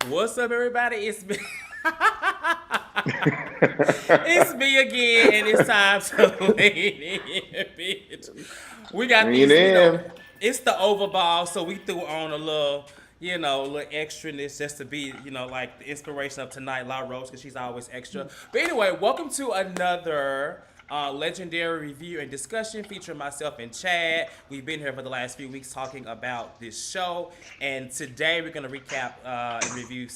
What's up, everybody? It's me. It's me again, and it's time to lean in, bitch. We got Lean these, in. it's the Ovah ball, so we threw on a little, a little extraness just to be, like the inspiration of tonight, La Rose, because she's always extra. But anyway, welcome to another legendary review and discussion featuring myself and Chad. We've been here for the last few weeks talking about this show, and today we're going to recap and review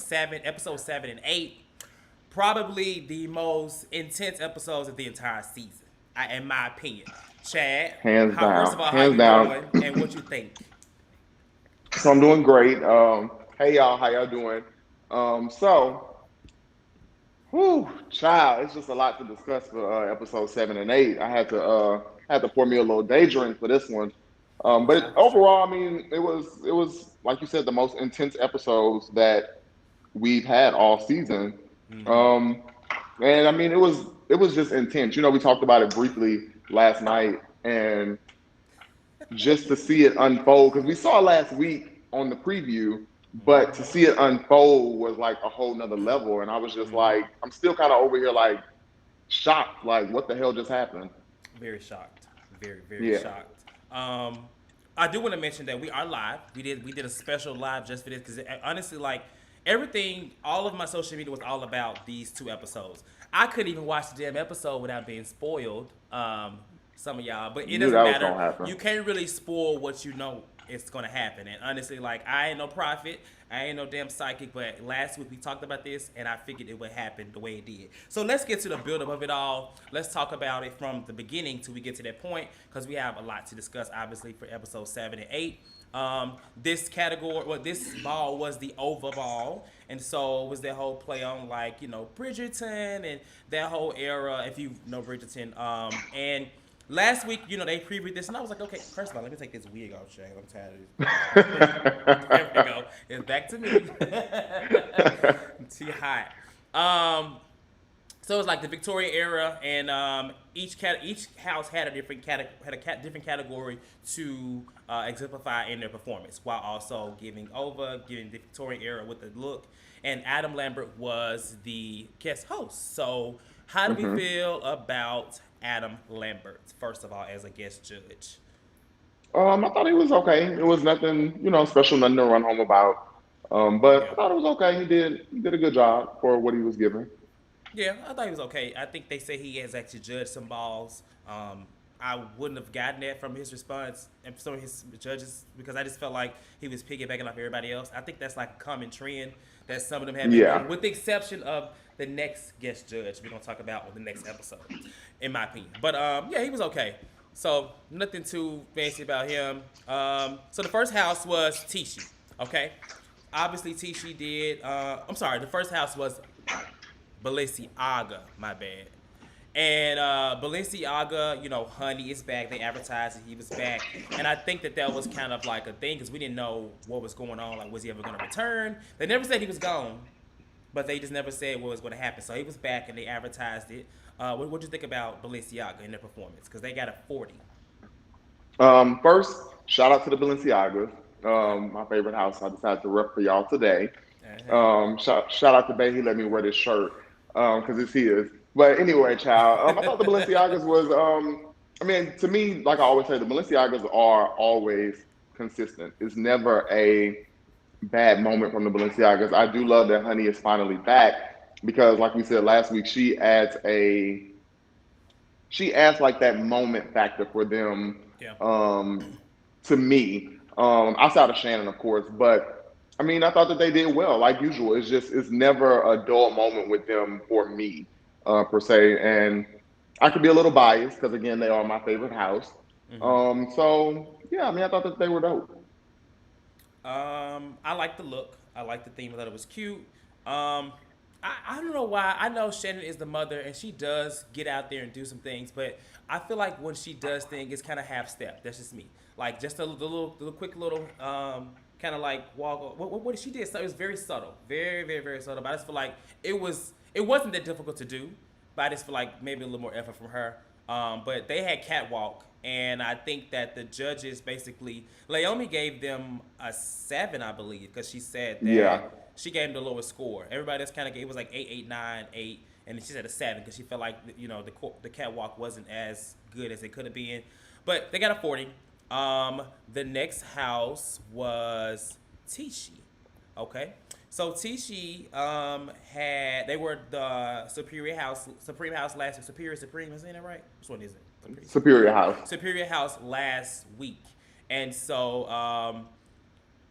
episode 7 and 8, probably the most intense episodes of the entire season, in my opinion. Chad, Hands first down. of all, how Hands you down. doing and what you think? So I'm doing great. Hey y'all, how y'all doing? So, whew, child, it's just a lot to discuss for episode 7 and 8. I had to pour me a little day drink for this one. Oh, But I was drinking. overall, I mean, it was like you said, the most intense episodes that we've had all season. Mm-hmm. Um, and I mean, it was just intense. We talked about it briefly last night, and just to see it unfold because we saw last week on the preview, but to see it unfold was like a whole nother level. And I was just Mm-hmm. like, I'm still kind of over here like shocked, like what the hell just happened? Very shocked. Very, very Yeah. shocked. I do want to mention that we are live. We did a special live just for this because honestly, like everything, all of my social media was all about these two episodes. I couldn't even watch the damn episode without being spoiled. Some of y'all, but it Knew doesn't that was matter. gonna happen. You can't really spoil what you know it's gonna happen. And honestly, like I ain't no prophet, I ain't no damn psychic, but last week we talked about this, and I figured it would happen the way it did. So let's get to the buildup of it all. Let's talk about it from the beginning till we get to that point, because we have a lot to discuss, obviously, for episode 7 and 8. This category, well, this ball was the Ovah ball, and so it was that whole play on like Bridgerton and that whole era. If you know Bridgerton, and last week, they previewed this, and I was like, okay, first of all, let me take this wig off, Shane. I'm tired of this. There we go. It's back to me. I'm too hot. Um, so it was like the Victorian era, and each house had a different category to exemplify in their performance, while also giving the Victorian era with the look. And Adam Lambert was the guest host. So how do we Hmm. feel about Adam Lambert, first of all, as a guest judge? I thought he was okay. It was nothing, special, nothing to run home about. But Yeah. I thought it was okay. He did a good job for what he was given. Yeah, I thought he was okay. I think they say he has actually judged some balls. I wouldn't have gotten that from his response and some of his judges because I just felt like he was piggybacking off everybody else. I think that's like a common trend that some of them have been Yeah. doing, with the exception of the next guest judge we're gonna talk about on the next episode, in my opinion. But yeah, he was okay. So nothing too fancy about him. So the first house was Tishi. Okay, obviously Tishi did. I'm sorry. The first house was Balenciaga, my bad. And Balenciaga, Honey is back. They advertised that he was back, and I think that was kind of like a thing because we didn't know what was going on. Like, was he ever going to return? They never said he was gone, but they just never said what was going to happen. So he was back, and they advertised it. What do you think about Balenciaga and their performance? Because they got a 40. First, shout out to the Balenciagas. Okay. My favorite house. I decided to rep for y'all today. Uh-huh. Shout out to Bay. He let me wear this shirt because it's his. But anyway, child, I thought the Balenciagas was. I mean, to me, like I always say, the Balenciagas are always consistent. It's never a bad moment from the Balenciagas. I do love that Honey is finally back because, like we said last week, she adds like that moment factor for them. Yeah. Um, to me, outside of Shannon, of course, but I mean, I thought that they did well, like usual. It's never a dull moment with them for me, per se. And I could be a little biased because again, they are my favorite house. Mm-hmm. So yeah, I mean, I thought that they were dope. I like the look. I like the theme. I thought it was cute. I don't know why. I know Shannon is the mother, and she does get out there and do some things, but I feel like when she does things, it's kind of half step. That's just me. Like just a little quick little kind of like walk. What did she did? So it was very subtle, very very very subtle. But I just feel like it wasn't that difficult to do, but I just feel like maybe a little more effort from her. But they had catwalk, and I think that the judges basically Laomi gave them a 7, I believe, because she said Yeah, that she gave him the lowest score. Everybody else kind of gave, it was like 8, 8, 9, 8, and then she said a 7 because she felt like, you know, the catwalk wasn't as good as it could have been. But they got a 40. The next house was Tishi. Okay. So Tishi they were the Supreme House last week. Supreme, is that right? Which one is it? Superior House. Superior House last week. And so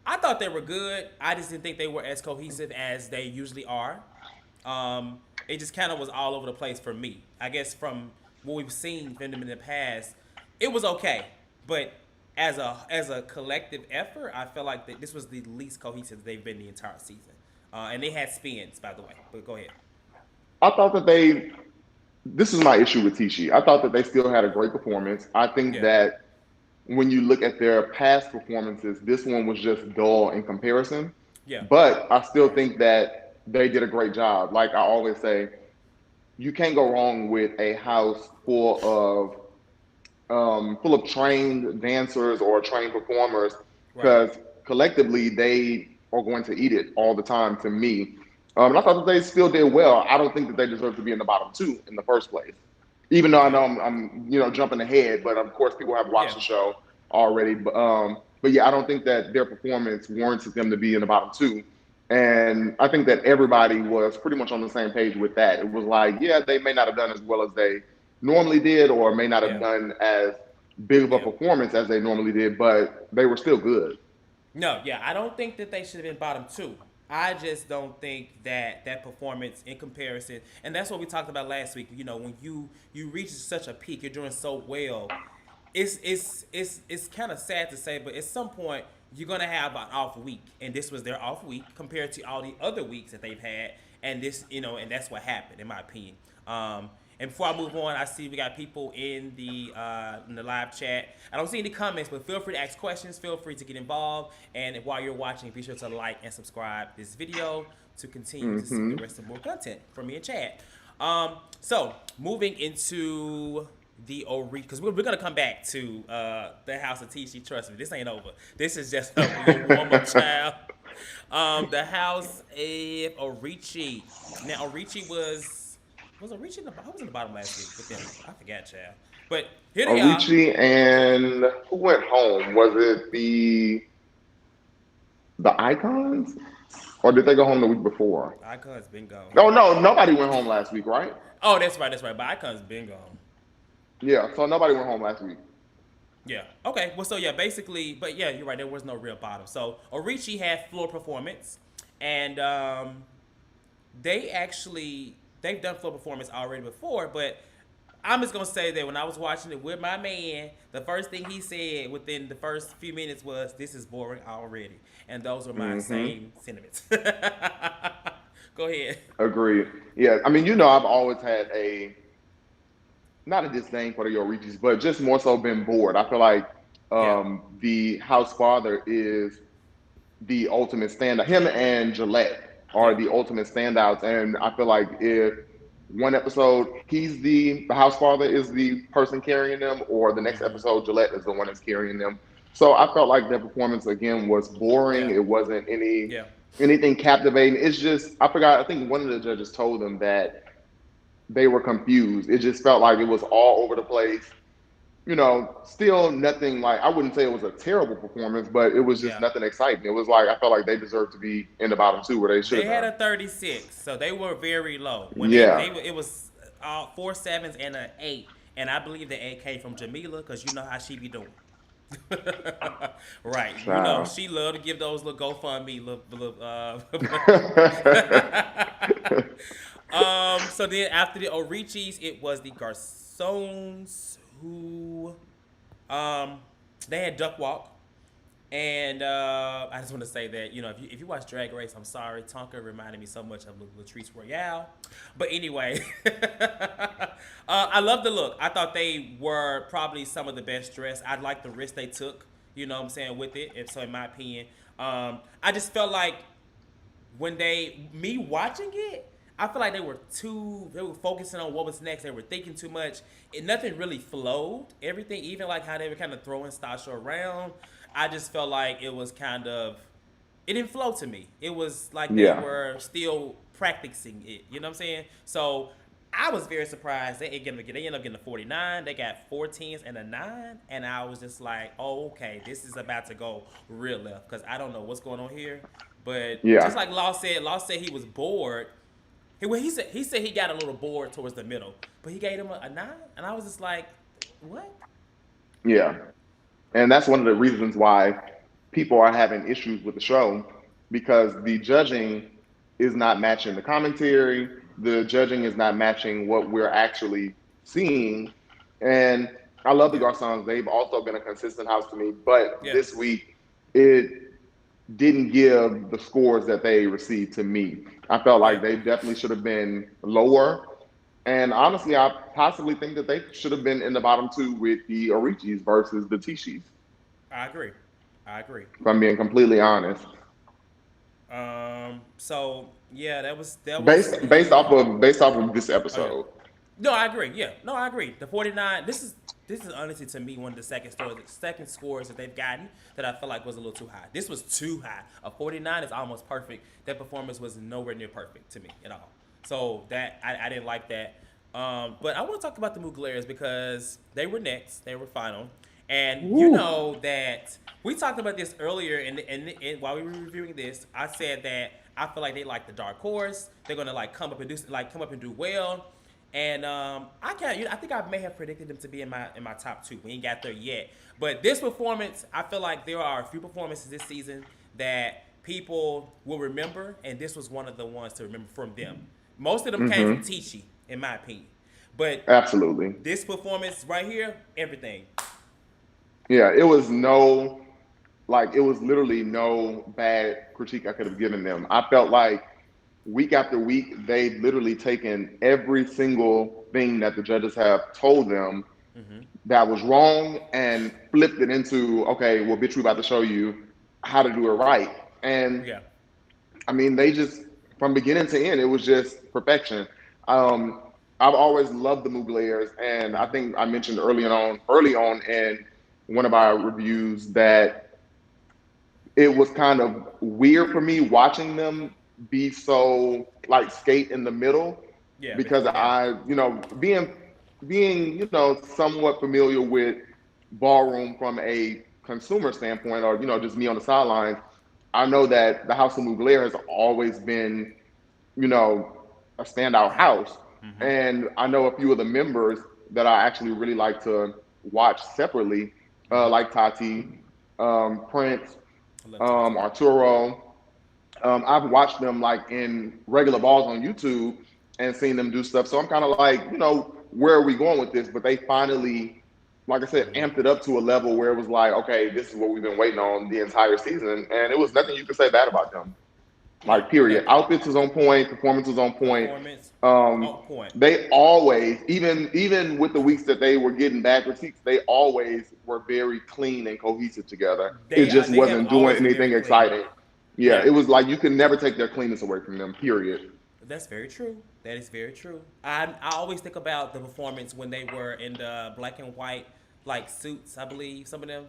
I thought they were good. I just didn't think they were as cohesive as they usually are. It just kind of was all over the place for me. I guess from what we've seen from them in the past, it was okay. But as a collective effort, I felt like that this was the least cohesive they've been the entire season. And they had spins, by the way. But go ahead. I thought that this is my issue with Tishi. I thought that they still had a great performance. I think that when you look at their past performances, this one was just dull in comparison. Yeah. But I still think that they did a great job. Like I always say, you can't go wrong with a house full of trained dancers or trained performers, because collectively they are going to eat it all the time. To me, and I thought that they still did well. I don't think that they deserve to be in the bottom 2 in the first place. Even though I know I'm jumping ahead, but of course people have watched the show already. But yeah, I don't think that their performance warranted them to be in the bottom 2. And I think that everybody was pretty much on the same page with that. It was like, yeah, they may not have done as well as they normally did, or may not have done as big of a performance as they normally did, but they were still good. No, I don't think that they should have been bottom 2. I just don't think that performance in comparison, and that's what we talked about last week. You know, when you reach such a peak, you're doing so well. It's kind of sad to say, but at some point you're gonna have an off week, and this was their off week compared to all the other weeks that they've had, and this, you know, and that's what happened in my opinion. And before I move on, I see we got people in the live chat. I don't see any comments, but feel free to ask questions. Feel free to get involved. And while you're watching, be sure to like and subscribe this video to continue to see the rest of more content from me and Chad. So moving into the Ori, because we're gonna come back to the House of Tishi. Trust me, this ain't over. This is just a little warm-up, child. The House of Orichi. Now Orichi was Orichi in the bottom last week with them? I forgot, child. But here they are. Orichi, and who went home? Was it the Icons? Or did they go home the week before? Icons been gone. No, nobody went home last week, right? Oh, that's right. But Icons been gone. Yeah, so nobody went home last week. Yeah. Okay. Well, so yeah, basically, but yeah, you're right. There was no real bottom. So Orichi had floor performance, and they've done floor performance already before, but I'm just gonna say that when I was watching it with my man, the first thing he said within the first few minutes was, "This is boring already," and those were my same sentiments. Go ahead. Agreed. Yeah, I mean, you know, I've always had not a disdain for the Orichis, but just more so been bored. I feel like the house father is the ultimate standout. Him and Gillette are the ultimate standouts, and I feel like if one episode he's the house father is the person carrying them, or the next episode Gillette is the one that's carrying them. So I felt like their performance again was boring. It wasn't anything captivating. It's just, I forgot, I think one of the judges told them that they were confused. It just felt like it was all over the place. You know, still nothing, like, I wouldn't say it was a terrible performance, but it was just nothing exciting. It was like, I felt like they deserved to be in the bottom 2 where they should have. They had a 36, so they were very low. When it was 4 7s and an 8, and I believe the 8 came from Jamila, because you know how she be doing. Right. Wow. You know, she loved to give those little GoFundMe so then after the Orichis, it was the Garcons who they had Duck Walk. And I just want to say that, you know, if you watch Drag Race, I'm sorry, Tonka reminded me so much of Latrice Royale. But anyway, I love the look. I thought they were probably some of the best dressed. I like the risk they took, you know what I'm saying, with it. And so in my opinion, I just felt like when me watching it, I feel like they were focusing on what was next. They were thinking too much. Nothing really flowed. Everything, even like how they were kind of throwing Stasha around, I just felt like it was kind of it didn't flow to me. It was like they Yeah. were still practicing it. You know what I'm saying? So I was very surprised. They ended up getting a 49. They got 14s and a 9. And I was just like, oh, okay, this is about to go real left because I don't know what's going on here. But Yeah. just like Law said he was bored. He said he got a little bored towards the middle, but he gave him a 9. And I was just like, what? Yeah. And that's one of the reasons why people are having issues with the show because the judging is not matching the commentary. The judging is not matching what we're actually seeing. And I love the Yeah. Garcons. They've also been a consistent house to me. But Yeah. this week, it didn't give the scores that they received to me. I felt Yeah. like they definitely should have been lower. And honestly, I possibly think that they should have been in the bottom two with the Orichis versus the Tishis, I agree. I agree. if I'm being completely honest. So yeah, that was Based off of this oh yeah. episode. No, I agree. Yeah. No, I agree. The 49, this is honestly to me one of the second scores that they've gotten that I felt like was a little too high. This was too high. A 49 is almost perfect. That performance was nowhere near perfect to me at all. So that I didn't like that. But I want to talk about the Muglers because they were next. They were final. And you Woo. know that we talked about this earlier, and while we were reviewing this, I said that I feel like they like the dark horse. They're gonna like come up and do well. And I can't. I think I may have predicted them to be in my top two. We ain't got there yet, but this performance, I feel like there are a few performances this season that people will remember, and this was one of the ones to remember from them. Most of them came from Hmm. Tishi, in my opinion, but Absolutely. this performance right here, everything. Yeah, it was literally no bad critique I could have given them. I felt like week after week, they've literally taken every single thing that the judges have told them Hmm. that was wrong and flipped it into, okay, well, bitch, we about to show you how to do it right. And Yeah. I mean, they just, from beginning to end, it was just perfection. Um, I've always loved the Muglers, and I Hmm. think I mentioned early on in one of our reviews that it was kind of weird for me watching them be so like skate in the middle Yeah. because Yeah. being somewhat familiar with ballroom from a consumer standpoint or just me on the sidelines, I know that the House of Mugler has always been you know a standout house, Hmm. and I know a few of the members that I actually really like to watch separately, Hmm. like Tati, Prince, I love Tati. Arturo. I've watched them like in regular balls on YouTube and seen them do stuff. So I'm kind of like, where are we going with this? But they finally, like I said, Hmm. amped it up to a level where it was like, okay, this is what we've been waiting on the entire season, and it was nothing you could say bad about them. No, Like, period. nothing. Outfits was on point, performance was on point. Performance Um, on point. they always, even with the weeks that they were getting bad critiques, they always were very clean and cohesive together. It just They have wasn't doing always been very anything clean. exciting. Yeah, Yeah. it was like you could never take their cleanness away from them. Period. That's very true. That is very true. I always think about the performance when they were in the black and white like suits. I believe some of them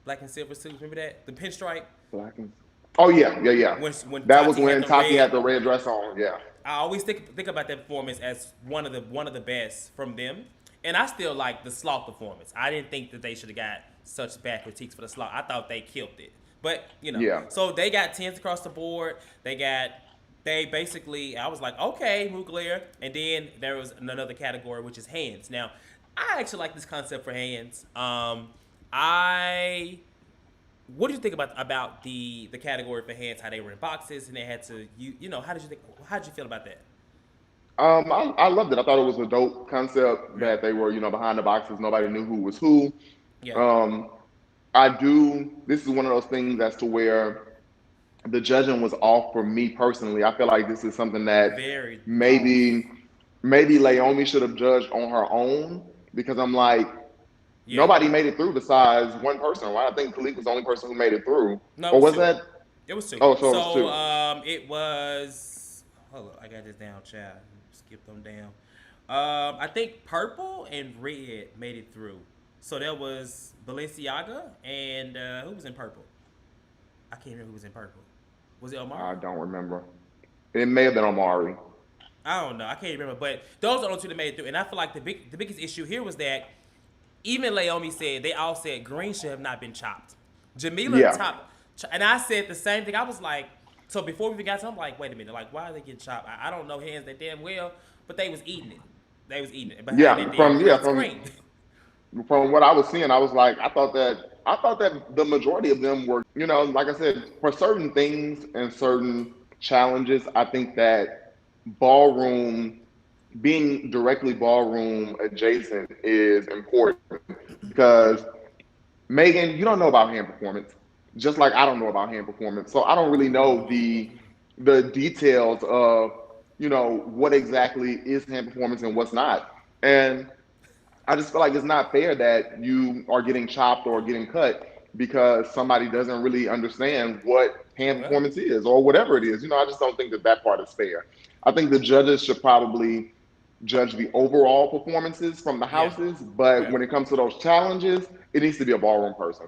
black and silver suits. Remember that the pinstripe Black and oh yeah, yeah, yeah. when That was Tati had when the Tati red. had the red dress on. Yeah, I always think about that performance as one of the best from them. And I still like the sloth performance. I didn't think that they should have got such bad critiques for the sloth. I thought they killed it. But yeah. so they got tens across the board. They basically, I was like, okay, Mugler. And then there was another category, which is hands. Now, I actually like this concept for hands. I what do you think about the category for hands? How they were in boxes and they had to how did you think? How did you feel about that? I loved it. I thought it was a dope concept Yeah, that they were, behind the boxes. Nobody knew who was who. yeah, Um, I do. This is one of those things as to where the judging was off for me personally. I feel like this is something that very off. maybe maybe Laomi should have judged on her own because I'm like Yeah, nobody made it through besides one person. Right? I think Khalik was the only person who made it through, no, it or was was two. that? It was two. Oh, so it was So two. it was. Hold on, I got this down, child. Skip them down. I think purple and red made it through. So there was Balenciaga and who was in purple? I can't remember who was in purple. Was it Omari? I don't remember. It may have been Omari. I don't know. I can't remember. But those are the only two that made it through. And I feel like the biggest issue here was that even Laomi said they all said green should have not been chopped. Jamila Yeah. top, and I said the same thing. I was like, so before we even got to, I'm like, wait a minute, like why are they getting chopped? I don't know hands that damn well, but they was eating it. They was eating it behind that Yeah, damn from yeah green from screen. from what I was seeing, I was like, I thought that the majority of them were, like I said, for certain things and certain challenges, I think that ballroom being directly ballroom adjacent is important because Megan, you don't know about hand performance, just like I don't know about hand performance. So I don't really know Me either. the details of, what exactly is hand performance and what's not. And I just feel like it's not fair that you are getting chopped or getting cut because somebody doesn't really understand what hand Well, performance is or whatever it is. I just don't think that that part is fair. I think the judges should probably judge the overall performances from the yeah, houses, but yeah. when it comes to those challenges, it needs to be a ballroom person.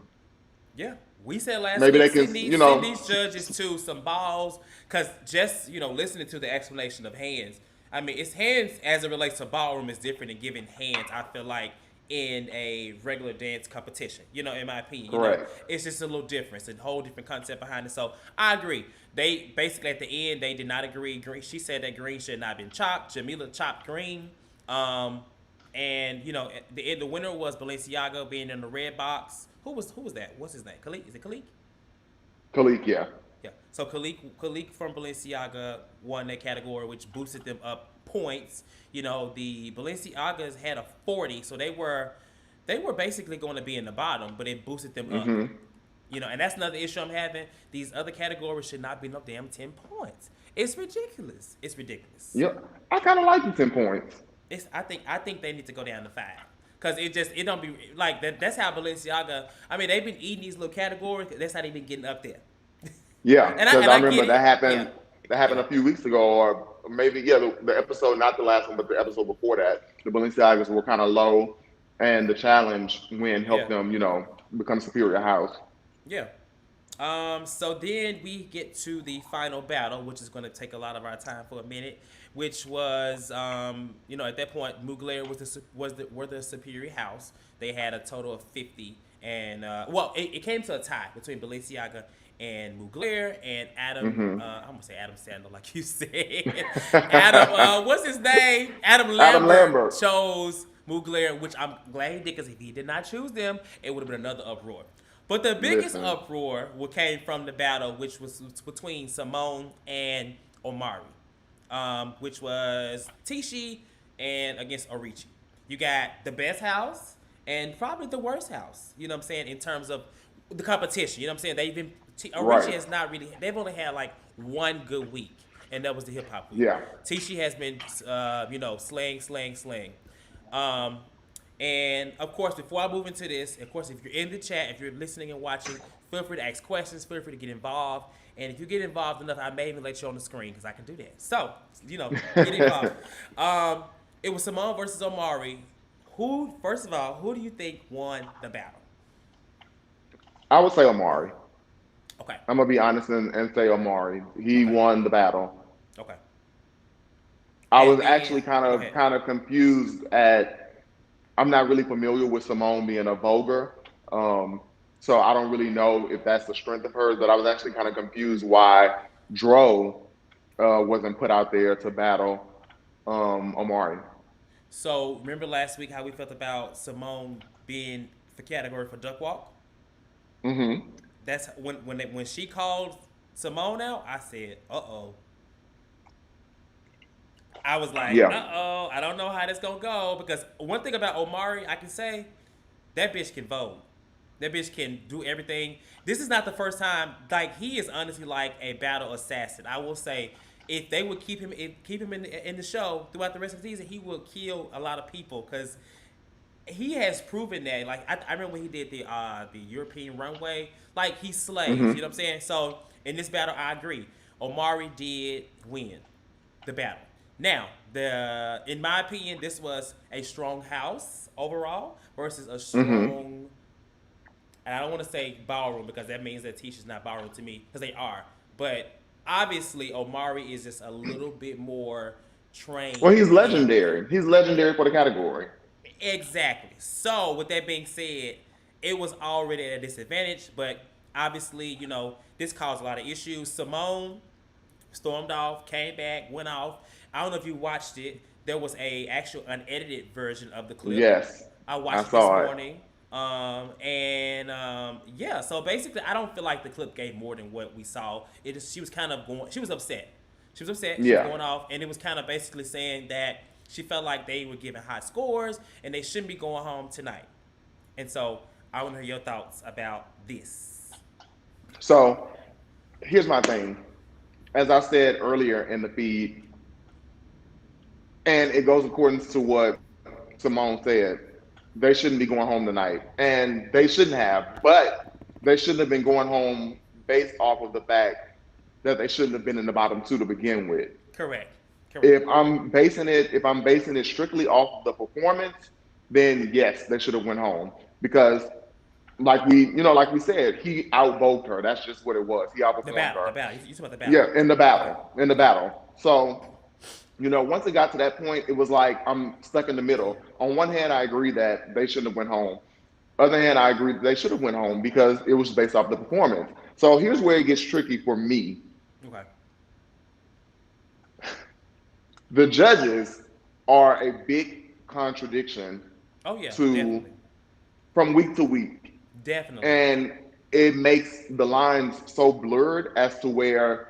Yeah, we said last Maybe week, they can, send these judges to some balls, cause just listening to the explanation of hands. I mean, it's hands as it relates to ballroom is different than giving hands. I feel like in a regular dance competition, in my opinion, correct. it's just a little different. It's a whole different concept behind it. So I agree. They basically at the end they did not agree. Green, she said that green should not have been chopped. Jamila chopped green. Um, and the winner was Balenciaga being in the red box. Who was that? What's his name? Khalik? Is it Khalik? Khalik, yeah. Yeah. So Khalik from Balenciaga won that category, which boosted them up points. The Balenciagas had a 40, so they were basically going to be in the bottom, but it boosted them up. Hmm. And that's another issue I'm having. These other categories should not be no damn 10 points. It's ridiculous. It's ridiculous. Yep. I kind of like the 10 points. I think they need to go down to 5. Cause it don't be like that. That's how Balenciaga. I mean, they've been eating these little categories. That's how they've been getting up there. Yeah, And I because and I I get remember that it. Yeah, happened. That happened yeah, a few weeks ago, or maybe the episode, not the last one, but the episode before that. The Balenciagas were kind of low, and the challenge win yeah, helped them, become superior house. yeah. So then we get to the final battle, which is going to take a lot of our time for a minute. Which was, at that point, Mugler were the superior house. They had a total of 50, and it came to a tie between Balenciaga and Mugler and Adam. Hmm. I'm gonna say Adam Sandler, like you said. Adam, what's his name? Adam Adam Lambert Lambert. chose Mugler, which I'm glad he did because if he did not choose them, it would have been another uproar. But the biggest Listen. uproar came from the battle, which was between Simone and Omari, which was Tishi and against Orichi. You got the best house and probably the worst house. You know what I'm saying in terms of the competition. You know what I'm saying Orichi Right. has not really. They've only had like one good week, and that was the hip hop week. Yeah. Tishi has been, slang. Um, and of course, before I move into this, of course, if you're in the chat, if you're listening and watching, feel free to ask questions, feel free to get involved. And if you get involved enough, I may even let you on the screen because I can do that. So, get involved. It was Simone versus Omari. First of all, who do you think won the battle? I would say Omari. Okay. I'm gonna be honest and say Omari. He Okay. won the battle. Okay. I And was then, actually kind go of ahead. kind of confused at. I'm not really familiar with Simone being a Voguer, so I don't really know if that's the strength of hers. But I was actually kind of confused why Dro wasn't put out there to battle Omari. So, remember last week how we felt about Simone being the category for duck walk? Hmm. That's when she called Simone out. I said, "Uh oh." I was like, Yeah. "Uh oh." I don't know how this gonna go because one thing about Omari, I can say, that bitch can vote. That bitch can do everything. This is not the first time. Like he is honestly like a battle assassin. I will say, if they would keep him in the show throughout the rest of the season, he will kill a lot of people because he has proven that. Like I remember when he did the European runway, like he slays. You know Hmm. what I'm saying? So in this battle, I agree. Omari did win the battle. Now, in my opinion, this was a strong house overall versus a Hmm. strong. And I don't want to say ballroom because that means that Tisha's not ballroom to me because they are. But obviously Omari is just a little bit more Well, trained he's in legendary. He's legendary for the category. exactly. So with that being said, it was already at a disadvantage, but obviously, this caused a lot of issues. Simone stormed off, came back, went off. I don't know if you watched it. There was a actual unedited version of the clip. Yes, I I watched it this saw it. morning. Yeah, so basically I don't feel like the clip gave more than what we saw. It is she was kind of going she was upset. She was upset, she was Yeah. going off, and it was kind of basically saying that she felt like they were giving high scores and they shouldn't be going home tonight. And so I want to hear your thoughts about this. So here's my thing. As I said earlier in the feed, and it goes according to what Simone said, they shouldn't be going home tonight. And they shouldn't have, but they shouldn't have been going home based off of the fact that they shouldn't have been in the bottom two to begin with. Correct. Correct. If I'm basing it strictly off of the performance, then yes, they should have went home because like we said, he outvoted her. That's just what it was. He The outperformed battle, the her. battle. You talking about the battle? Yeah, in the Okay. battle, in the Okay. battle. So, once it got to that point, it was like I'm stuck in the middle. On one hand, I agree that they shouldn't have went home. Other hand, I agree that they should have went home because it was based off the performance. So here's where it gets tricky for me. Okay. The judges are a big contradiction Oh yeah, to definitely, from week to week. definitely. And it makes the lines so blurred as to where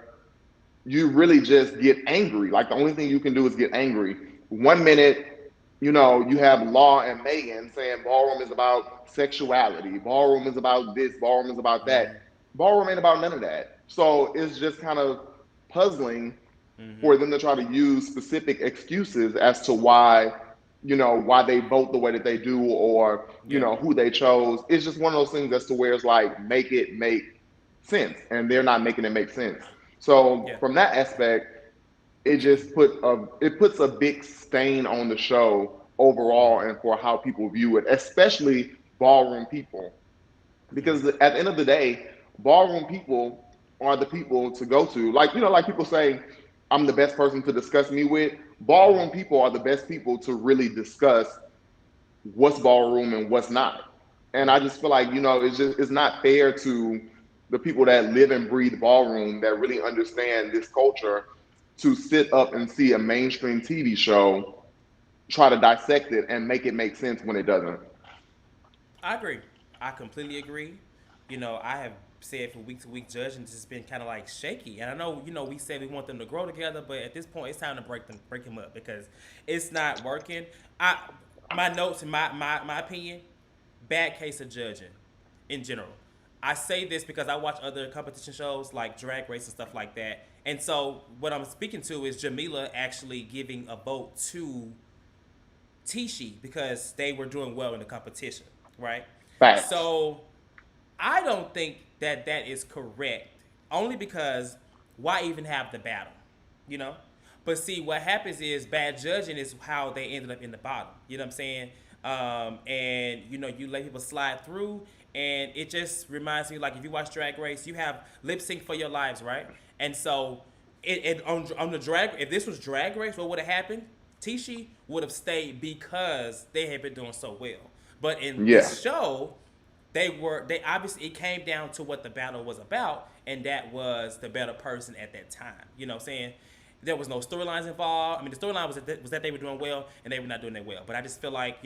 you really just get angry. Like the only thing you can do is get angry. One minute, you have Law and Megan saying ballroom is about sexuality, ballroom is about this, ballroom is about that. Mm-hmm. Ballroom ain't about none of that. So it's just kind of puzzling Mm-hmm. for them to try to use specific excuses as to why they vote the way that they do, or Yeah. who they chose. It's just one of those things as to where it's like make it make sense, and they're not making it make sense. So Yeah. from that aspect, it puts a big stain on the show overall, Mm-hmm. and for how people view it, especially ballroom people, because Mm-hmm. at the end of the day, ballroom people are the people to go to. Like people say, I'm the best person to discuss me with. Mm-hmm. Ballroom people are the best people to really discuss what's ballroom and what's not. And I Mm-hmm. just feel like, it's not fair to the people that live and breathe ballroom, that really understand this culture, to sit up and see a mainstream TV show try to dissect it and make it make sense when it doesn't. I agree. I completely agree. I have said for week to week judging has been kind of like shaky, and I know we said we want them to grow together, but at this point it's time to break them up because it's not working. I my notes in my opinion, bad case of judging in general. I say this because I watch other competition shows like Drag Race and stuff like that. And so what I'm speaking to is Jamila actually giving a vote to Tishi because they were doing well in the competition, right? Facts. So I don't think that that is correct, only because why even have the battle, you know? But see, what happens is bad judging is how they ended up in the bottom. You know what I'm saying? And you let people slide through, and it just reminds me like if you watch Drag Race, you have lip sync for your lives, right? And so, on the drag, if this was Drag Race, what would have happened? Tishi would have stayed because they had been doing so well. But in Yeah. this show, they obviously it came down to what the battle was about, and that was the better person at that time. You know what I'm saying? There was no storylines involved. I mean, the storyline was that they were doing well and they were not doing that well. But I just feel like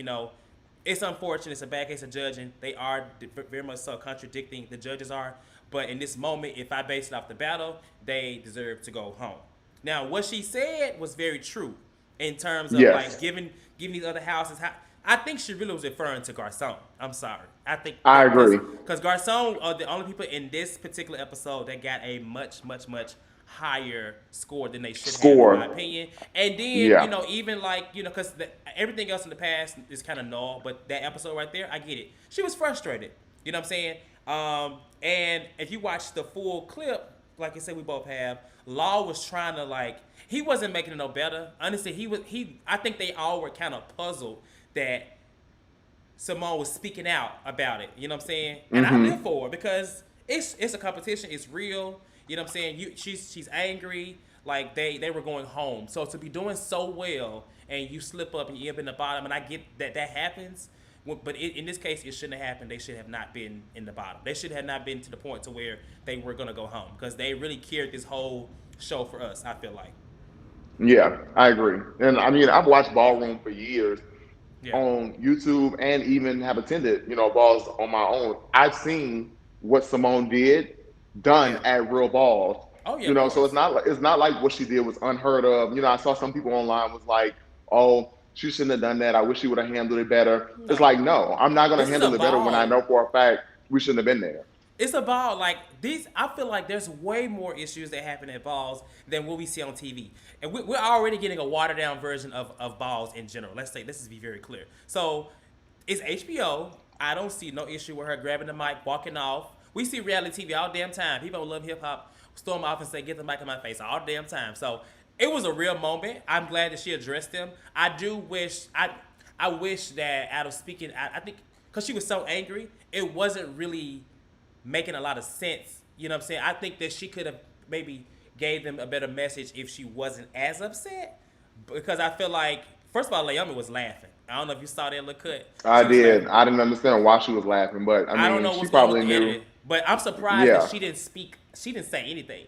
it's unfortunate. It's a bad case of judging. They are very much so contradicting. The judges are. But in this moment, if I base it off the battle, they deserve to go home. Now, what she said was very true in terms of like Yes. giving these other houses. I think she really was referring to Garcon. I'm sorry. I think I because agree. Garcon are the only people in this particular episode that got a much higher score than they should have, in my Score. opinion. And then Yeah. even like because everything else in the past is kind of null, but that episode right there, I get it. She was frustrated. You know what I'm saying? And if you watch the full clip, like I said, we both have. Law was trying to like he wasn't making it no better. Honestly, he. I think they all were kind of puzzled that Simone was speaking out about it. You know what I'm saying? And I live Mm-hmm. for it because it's a competition. It's real. You know what I'm saying? She's angry. Like they were going home. So to be doing so well and you slip up and you end up in the bottom, and I get that happens. But in this case, it shouldn't have happened. They should have not been in the bottom. They should have not been to the point to where they were gonna go home because they really carried this whole show for us. I feel like. Yeah, I agree. And I mean, I've watched Ballroom for years Yeah. on YouTube and even have attended, balls on my own. I've seen what Simone did done Yeah. at real balls. Oh yeah, of So it's course. not like what she did was unheard of. I saw some people online was like, "Oh, she shouldn't have done that. I wish she would have handled it better." It's No, like, no, I'm not gonna this is a handle it better when I ball. know for a fact we shouldn't have been there. It's about like these. I feel like there's way more issues that happen at balls than what we see on TV, and we're already getting a watered down version of balls in general. Let's just be very clear. So it's HBO. I don't see no issue with her grabbing the mic, walking off. We see reality TV all damn time. People who love hip hop storm off and say, "Get the mic in my face" all damn time. So it was a real moment. I'm glad that she addressed them. I do wish I wish that out of speaking, I think because she was so angry, it wasn't really making a lot of sense. You know what I'm saying? I think that she could have maybe gave them a better message if she wasn't as upset. Because I feel like, first of all, Naomi was laughing. I don't know if you saw that little cut. I She was did. laughing. I didn't understand why she was laughing, but I I don't mean, know she what's going on with probably the knew. edit, but I'm surprised that Yeah. she didn't speak. She didn't say anything.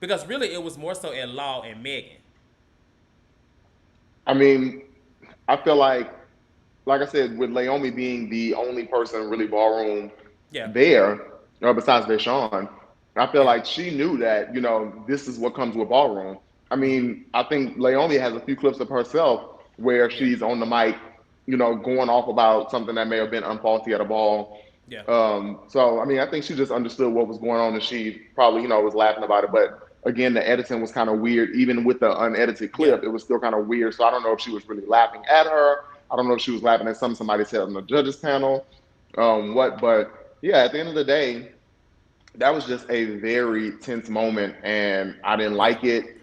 Because really, it was more so at Law and Megan. I mean, I feel like I said, with Naomi being the only person really ballroom Yeah, there, besides Deshaun, I feel yeah. like she knew that, this is what comes with ballroom. I Mm-hmm. mean, I think Naomi has a few clips of herself where Yeah, she's on the mic, going off about something that may have been unfaulty at a ball. yeah, So, I mean, I think she just understood what was going on and she probably, was laughing about it. But again, the editing was kind of weird. Even with the unedited yeah. clip, it was still kind of weird. So I don't know if she was really laughing at her. I don't know if she was laughing at something somebody said on the judges panel. But yeah, at the end of the day, that was just a very tense moment, and I didn't Yeah. like it.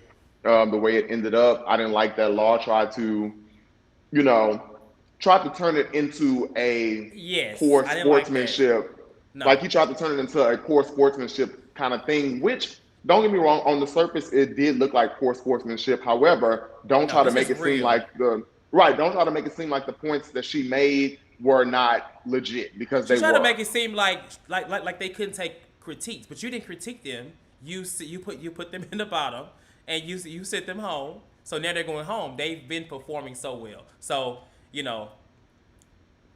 The way it ended up, I didn't like that Law you know, tried to turn it into a Yes, poor I didn't like that. sportsmanship. No. Like he tried to turn it into a poor sportsmanship kind of thing, which don't get me wrong, on the surface it did look like poor sportsmanship. However, don't No, try to this make is it seem real. like the right. Don't try to make it seem like the points that she made were not legit because She they tried to were. make it seem like they couldn't take critiques, but you didn't critique them. You put them in the bottom, and you sent them home. So now they're going home. They've been performing so well. So you know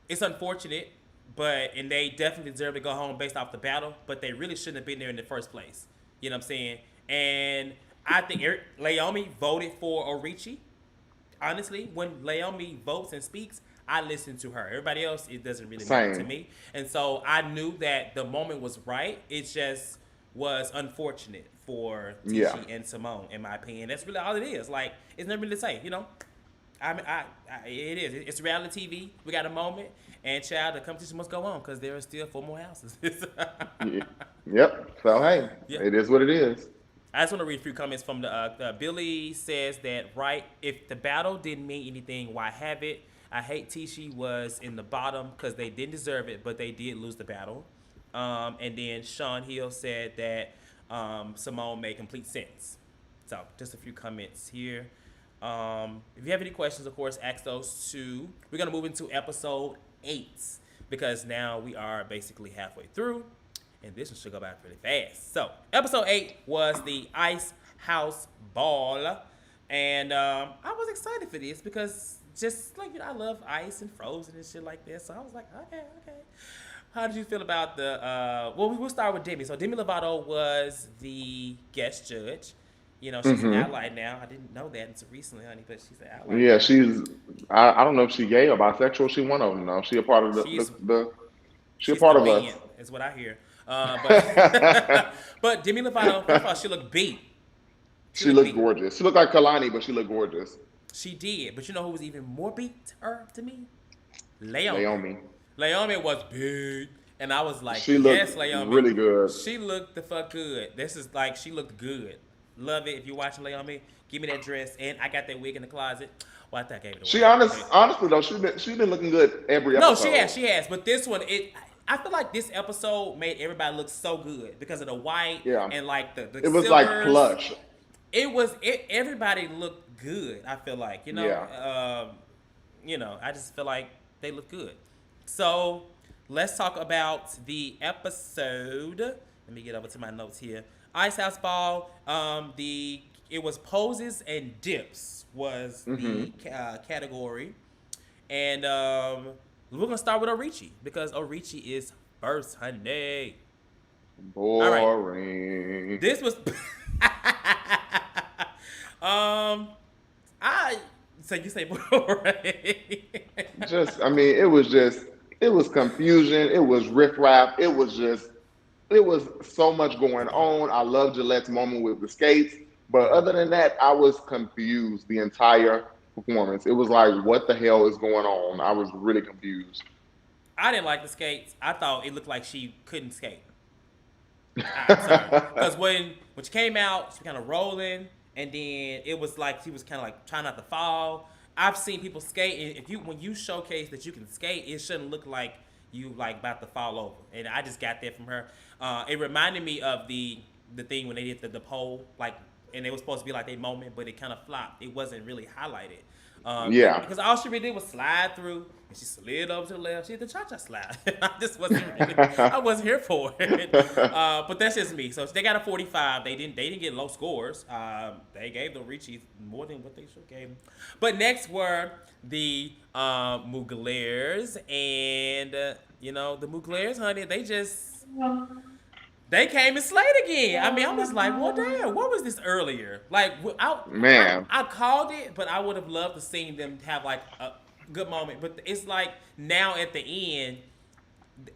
it's unfortunate, and they definitely deserve to go home based off the battle. But they really shouldn't have been there in the first place. You know what I'm saying? And I think Naomi voted for Orichi. Honestly, when Naomi votes and speaks, I listen to her. Everybody else, it doesn't really matter to Same. me. And so I knew that the moment was right. It just was unfortunate for Yeah. Tishi and Simone, in my opinion. That's really all it is. Like, it's nothing really to say, you know? I mean, it is. It's reality TV. We got a moment. And, child, the competition must go on because there are still 4 more houses. Yep. So hey, Yeah. it is what it is. I just want to read a few comments from Billy says that, right, if the battle didn't mean anything, why have it? I hate Tishi was in the bottom because they didn't deserve it, but they did lose the battle. And then Sean Hill said that Simone made complete sense. So just a few comments here. If you have any questions, of course, ask those too. We're going to move into episode 8 because now we are basically halfway through. And this one should go by pretty fast. So, episode 8 was the Ice House Ball. And I was excited for this because just like, I love ice and frozen and shit like this. So, I was like, okay. How did you feel about well, we'll start with Demi. So, Demi Lovato was the guest judge. You know, she's an Hmm. ally now. I didn't know that until recently, honey, but she's an ally Yeah, now. she's. I don't know if she gay or bisexual. She one of them though. She a part of She's she a she's part of us. convenient, is what I hear. But but Demi Lovato, first of all, she looked beat. She She looked looked beat. gorgeous. She looked like Kalani, but she looked gorgeous. She did. But you know who was even more beat her to me? Naomi. Naomi. Naomi was big. And I was like, She yes, looked Naomi. really good. She looked the fuck good. This is like, she looked good. Love it. If you're watching Naomi, give me that dress. And I got that wig in the closet. Well, I think I gave it She away. honestly though, she been looking good every No, she episode. has. She has. But this one, I feel like this episode made everybody look so good because of the white Yeah, and like the it was like silvers. plush. Everybody looked good. I feel like Yeah. I just feel like they look good. So let's talk about the episode. Let me get over to my notes here. Ice House Ball. The it was poses and dips was the Hmm. category, and we're gonna start with Orichi because Orichi is first, honey. All right, Boring. this was. um, I so you say boring. I mean, it was confusion. It was riffraff. It was so much going on. I love Gillette's moment with the skates, but Mhm. other than that, I was confused the entire performance. It was like, what the hell is going on? I was really confused. I didn't like the skates. I thought it looked like she couldn't skate. I'm sorry, because when she came out, she was kind of rolling, and then it was like she was kind of like trying not to fall. I've seen people skate, and if you when you showcase that you can skate, it shouldn't look like you like about to fall over. And I just got that from her. It reminded me of the thing when they did the pole, like, and it was supposed to be like a moment, but it kind of flopped. It wasn't really highlighted. Yeah. Because all she really did was slide through, and she slid over to the left. She did the cha-cha slide. I just wasn't really, I wasn't here for it. But that's just me. So they got a 45. They didn't get low scores. They gave the Ricci more than what they should have gave them. But next were the Muglers, and the Muglers, honey, they came and slayed again. I mean, I'm just like, well, damn, what was this earlier? Like, Man, I called it, but I would have loved to seen them have like a good moment. But it's like now at the end,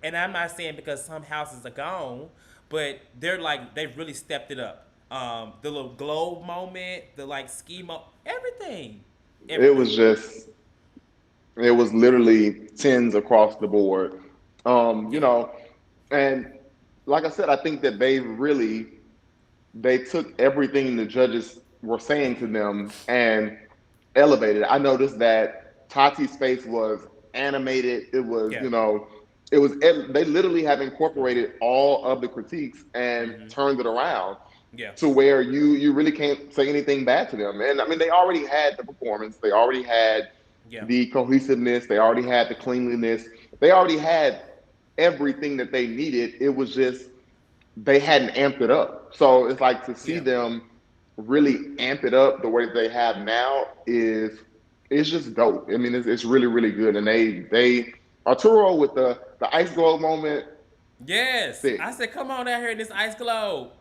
and I'm not saying because some houses are gone, but they've really stepped it up. The little globe moment, the like ski everything, it was everything. just, it was literally tens across the board. You Yeah, know, and like I said, I think that they took everything the judges were saying to them and elevated it. I noticed that Tati's face was animated. It was, yeah, they literally have incorporated all of the critiques and mm-hmm. turned it around Yeah, to where you really can't say anything bad to them. And I mean, they already had the performance, they already had yeah, the cohesiveness, they already had the cleanliness, they already had everything that they needed. It was just they hadn't amped it up. So it's like to see yeah, them really amp it up the way that they have now is it's just dope. I mean, it's really really good. And they Arturo with the ice globe moment, yes. sick. I said, come on out here in this ice globe.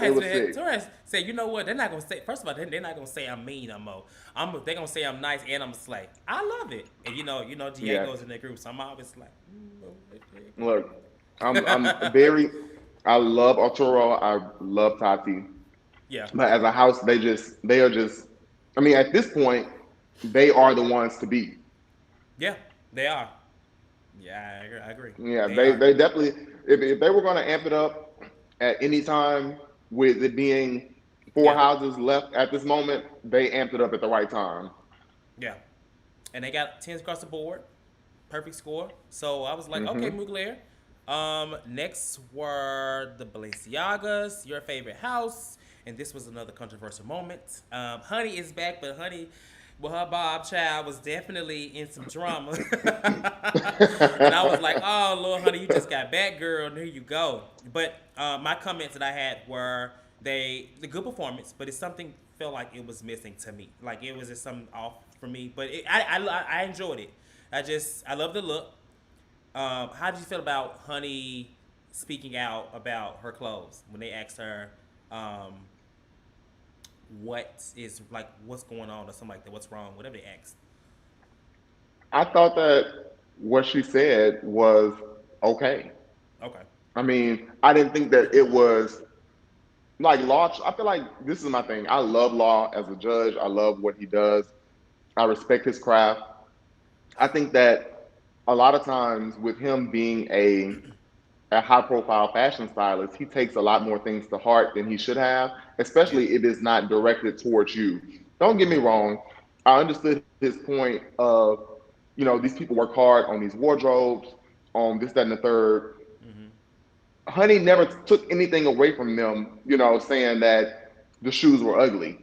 It was sick. Arturo has said, you know what? They're not gonna say. First of all, they're not gonna say I'm mean no more. They're gonna say I'm nice and I'm slay. I love it. And Yes. Diego's in that group, so I'm always like, Look, I'm very. I love Arturo. I love Tati. yeah, But as a house, they are just. I mean, at this point, they are the ones to beat. yeah, they are. Yeah, I agree. Yeah, They are. they definitely. If they were going to amp it up at any time with it being four Yeah, houses left at this moment, they amped it up at the right time. yeah. And they got tens across the board, perfect score. So I was like, okay, Hmm. Mugler. Next were the Balenciagas, your favorite house, and this was another controversial moment. Honey is back, but Honey, well, her Bob child was definitely in some drama, and I was like, oh Lord, Honey, you just got back, girl. And here you go. But my comments that I had were the good performance, but it's something felt like it was missing to me. Like it was just something off for me. But I enjoyed it. I love the look. How did you feel about Honey speaking out about her clothes when they asked her um, what's going on or something like that, what's wrong, whatever they asked? I thought that what she said was okay. Okay. I mean, I didn't think that it was like Law. I feel like this is my thing. I love Law as a judge. I love what he does. I respect his craft. I think that a lot of times with him being a high profile fashion stylist, he takes a lot more things to heart than he should have, Yeah. especially if it's not directed towards you. Don't get me wrong. I understood his point of, these people work hard on these wardrobes. on this, that, and the third. Mm-hmm. Honey never took anything away from them, saying that the shoes were ugly.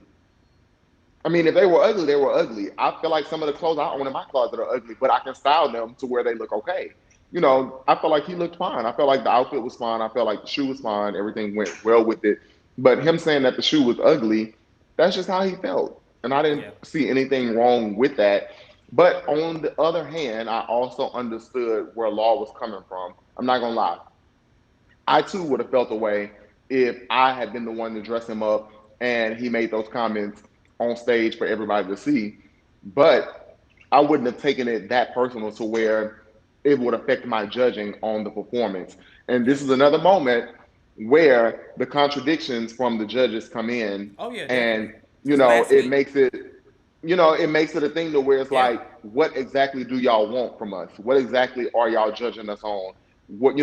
I mean, if they were ugly, they were ugly. I feel like some of the clothes I own in my closet are ugly, but I can style them to where they look okay. I felt like he looked fine. I felt like the outfit was fine. I felt like the shoe was fine. Everything went well with it. But him saying that the shoe was ugly, that's just how he felt. And I didn't Yeah. see anything wrong with that. But on the other hand, I also understood where Law was coming from. I'm not going to lie. I too would have felt the way if I had been the one to dress him up and he made those comments on stage for everybody to see. But I wouldn't have taken it that personal to where it would affect my judging on the performance. And Yeah. this is another moment where the contradictions from the judges come in, Oh yeah, definitely. and Because last it week, makes it a thing to where it's yeah, like, what exactly do y'all want from us? What exactly are y'all judging us on? What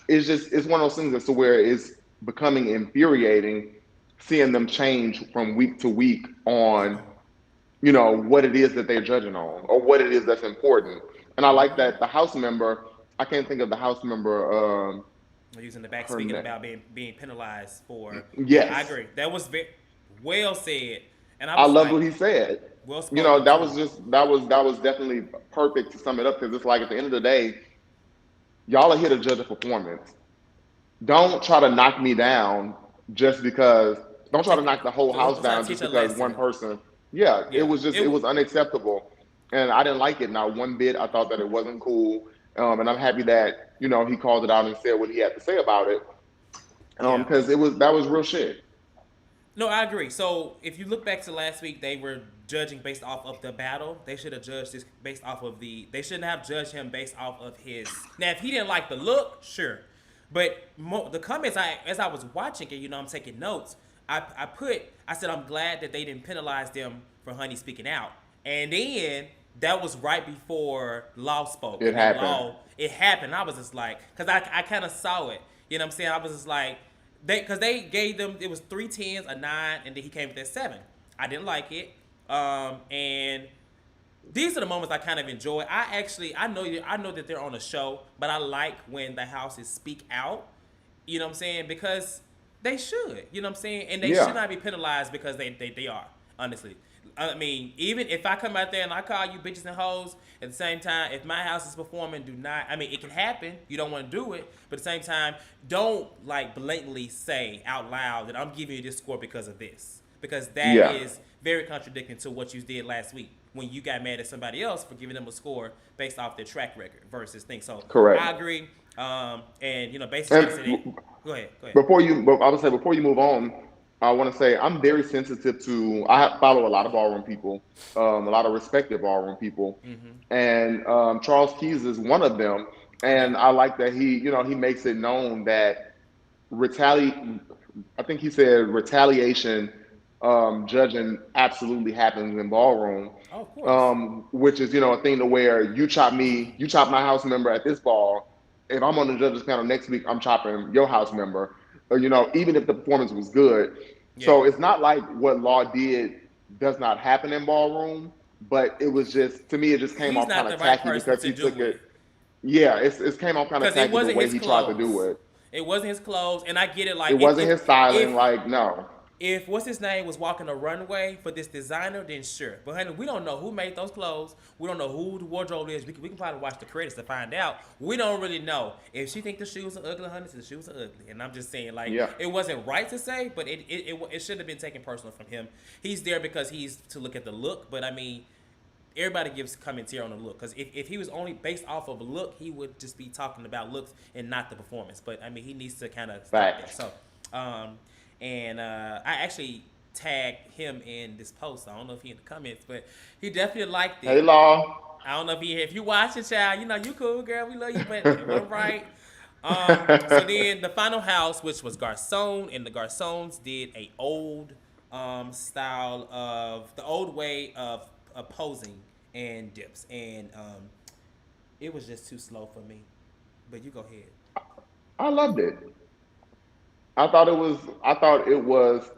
it's one of those things that's to where it's becoming infuriating seeing them change from week to week on what it is that they're judging on or what it is that's important. And I like mm-hmm. that the house member, I can't think of the house member, Using the back, her speaking name. about being penalized for. Yeah, I Yes, agree. That was well said, and I I was loved like, what he said. well spoken That too. was that was definitely perfect to sum it up, because it's like at the end of the day, y'all are here to judge a performance. Don't try to knock me down just because. Don't try to knock the whole house Trying down to teach just a because one lesson. person. Yeah, it Yeah, was just, it was unacceptable, and I didn't like it. Not one bit. I thought that it wasn't cool, and I'm happy that he called it out and said what he had to say about it, yeah. because that was real shit. No, I agree. So if you look back to last week, they were judging based off of the battle. They should have judged this based off of the. They shouldn't have judged him based off of his. Now, if he didn't like the look, sure, but the comments as I was watching it, I'm taking notes. I said I'm glad that they didn't penalize them for Honey speaking out, and then that was right before Law spoke, It and then happened. Law it happened. I was just like, because I kind of saw it. You know what I'm saying? I was just like, they gave them, it was 3 10s, a 9, and then he came with that 7. I didn't like it, and these are the moments I kind of enjoy. I know that they're on a show, but I like when the houses speak out. You know what I'm saying? Because they should. You know what I'm saying? And they should Yeah, not be penalized because they are. Honestly, I mean, even if I come out there and I call you bitches and hoes at the same time, if my house is performing, do not. I mean, it can happen. You don't want to do it, but at the same time, don't like blatantly say out loud that I'm giving you this score because of this, because that yeah, is very contradicting to what you did last week when you got mad at somebody else for giving them a score based off their track record versus things. So correct. I agree. And basically trying to say that. And Go ahead. Go ahead. I would say before you move on, I want to say I'm very sensitive to. Follow a lot of ballroom people, a lot of respected ballroom people, Mm-hmm. and Charles Keys is one of them. Oh yeah. And I like that he makes it known that retaliate. I think he said retaliation, judging absolutely happens in ballroom, Oh, of course. which is a thing to where you chop my house member at this ball. If I'm on the judges panel next week, I'm chopping your house member, or even if the performance was good. Yeah. So it's not like what Law did does not happen in ballroom, but it was just, to me, it just came He's off kind not of the right tacky person because to he took do it. it Yeah, it came off kind of because it tacky the wasn't way his he tried to do clothes. it. It wasn't his clothes, and I get it. It Like wasn't his styling. if Like, no. if what's his name was walking the runway for this designer, then sure. But honey, we don't know who made those clothes. We don't know who the wardrobe is. We can probably watch the credits to find out. We don't really know if she think the shoes are ugly. Honey, the shoes are ugly, and I'm just saying, like, Yeah. it wasn't right to say, but it shouldn't have been taken personal from him. He's there because he's to look at the look, but I mean, everybody gives commentary on the look, because if he was only based off of a look, he would just be talking about looks and not the performance. But I mean, he needs to kind of stop that. Facts. So I actually tagged him in this post. I don't know if he in the comments, but he definitely liked Hey, it. Law. I don't know if you watch it, child. You cool, girl. We love you, but it wasn't right. So then the final house, which was Garcon, and the Garcons did a old style of the old way of posing and dips, and it was just too slow for me. But you go ahead. I loved it. I thought it was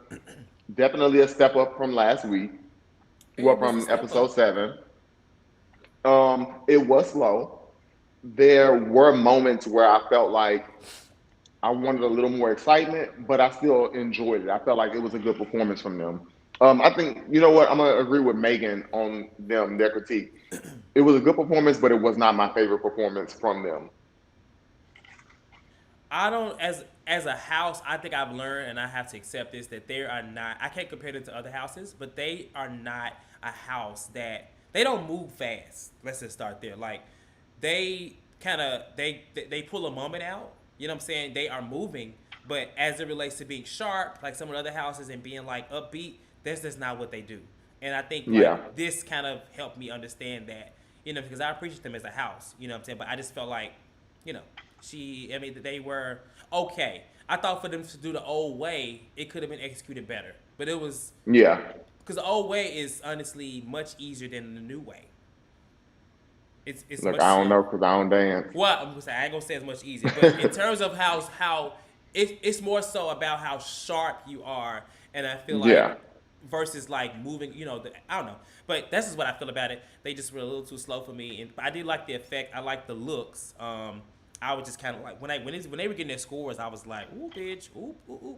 definitely a step up from last week. Well, It was a from step episode up. 7. It was slow. there were moments where I felt like I wanted a little more excitement, but I still enjoyed it. I felt like it was a good performance from them. I think you know what I'm gonna agree with Megan on them their critique. It was a good performance, but it was not my favorite performance from them. I don't as a house. I think I've learned, and I have to accept this, that they are not. I can't compare them to other houses, but they are not a house that they don't move fast. Let's just start there. Like they kind of they pull a moment out. You know what I'm saying? They are moving, but as it relates to being sharp, like some of the other houses, and being like upbeat, that's just not what they do. And I think Yeah, like this kind of helped me understand that, because I appreciate them as a house. You know what I'm saying? But I just felt like, you know, I mean, they were okay. I thought for them to do the old way, it could have been executed better. But it was yeah. because the old way is honestly much easier than the new way. It's Look, much I don't know slower. because I don't dance. Well, I'm gonna say I ain't gonna say it's much easier, but in terms of how it's more so about how sharp you are, and I feel like Yeah, versus like moving, I don't know, but that's just what I feel about it. They just were a little too slow for me, and I did like the effect. I like the looks. I was just kind of like when they were getting their scores, I was like, ooh, bitch, ooh, ooh, ooh.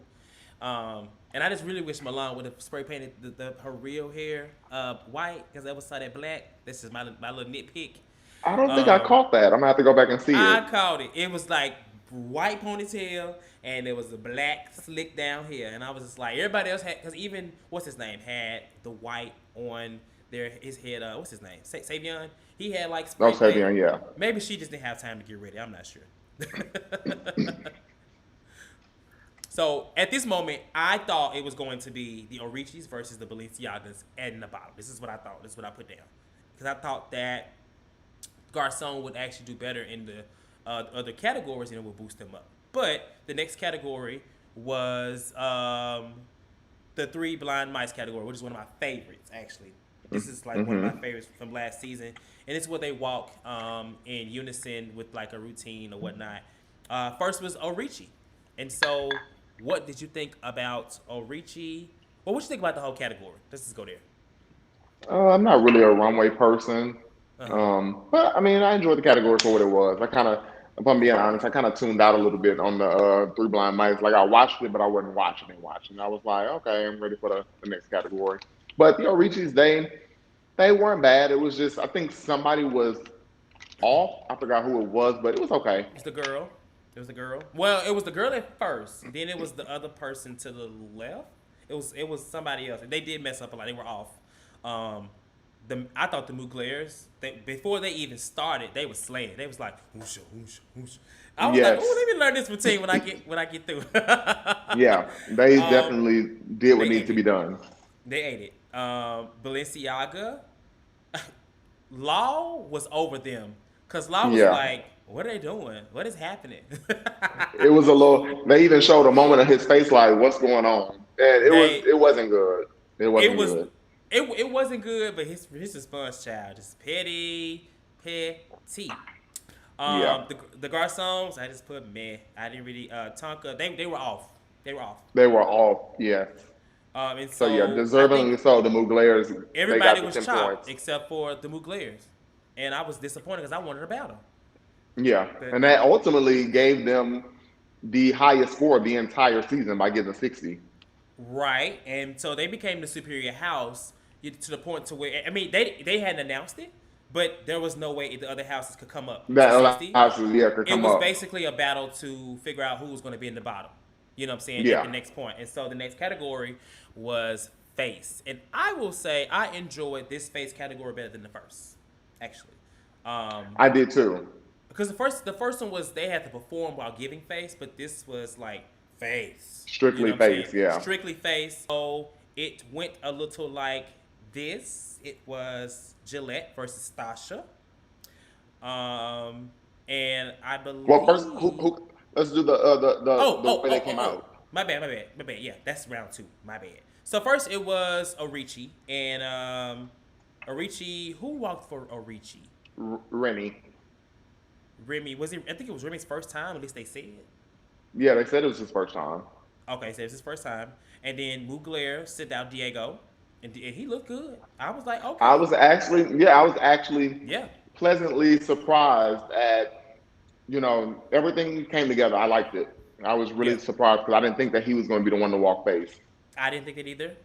And I just really wish Milan would have spray painted her real hair white because that was so that black. This is my little nitpick. I don't think I Um, caught that. I'm gonna have to go back and see it. I caught it. It was like white ponytail and there was a black slick down here, and I was just like everybody else had because even what's his name had the white on his head. What's his name? Savion. He had like Oh, spray paint. Savion, yeah. Maybe she just didn't have time to get ready. I'm not sure. So at this moment, I thought it was going to be the Orichis versus the Balenciagas and the bottom. This is what I thought. This is what I put down because I thought that Garcon would actually do better in the other categories and it would boost him up. But the next category was the three blind mice category, which is one of my favorites, actually. This is like one of my favorites from last season. And it's where they walk in unison with like a routine or whatnot. First was Orichi. And so, what did you think about Orichi? Well, what you think about the whole category? Let's just go there. I'm not really a runway person, Uh huh. but I mean, I enjoyed the category for what it was. I kind of, if I'm being honest, I kind of tuned out a little bit on the Three Blind Mice. Like I watched it, but I wasn't watching and watching. I was like, okay, I'm ready for the next category. But the Orichis, they weren't bad. It was just I think somebody was off. I forgot who it was, but it was okay. It's the girl. It was the girl. Well, it was the girl at first. Then it was the other person to the left. It was somebody else. They did mess up a lot. They were off. Um, I thought the Muglers, before they even started, they were slaying. They was like whoosha whoosha whoosha. I was like, oh, Yes, let me learn this routine when I get through. yeah, they um, definitely did what they needed ate to be it. done. They ate it. Balenciaga, Law was over them because Law was Yeah, like, "What are they doing? What is happening?" it was a little. They even showed a moment of his face, like, "What's going on?" And they it wasn't good. It it wasn't was good. it wasn't good, but his response, child, just petty. Yeah, The Garcons, I just put meh. I didn't really Tonka. They were off. They were off. they were off. Yes. And So yeah, so I deservingly think so. The Muglers they everybody got the was 10 points. chopped except for the Muglers, and I was disappointed because I wanted a battle. Yeah, But and that ultimately gave them the highest score of the entire season by getting 60. right, and so they became the superior house to the point to where I mean they hadn't announced it, but there was no way the other houses could come up to That 60. obviously yeah could It come was up. basically a battle to figure out who was going to be in the bottom. You know what I'm saying? At Yeah, the next point. And so the next category was face. And I will say I enjoyed this face category better than the first, actually. Um, I did too. because the first one was they had to perform while giving face, but this was like face. You know Strictly what I'm saying? face. Yeah, Strictly face. So it went a little like this. It was Gillette versus Stasha. Um, and I well, first, believe. who? Let's do Oh, the oh, way they oh, oh, came oh. out. My bad. Yeah, that's round two. My bad. So first it was Orichi and Orichi. Who walked for Orichi? Rennie. Remy. Was it? I think it was Remy's first time. At least they said. Yeah, they said it was his first time. Okay, so it was his first time. And then Mugler sent out Diego, and he looked good. I was like, I okay, was actually, yeah, I was actually yeah. pleasantly surprised at, everything came together. I liked it. I was Yeah. really surprised because I didn't think that he was going to be the one to walk face. I didn't think it either.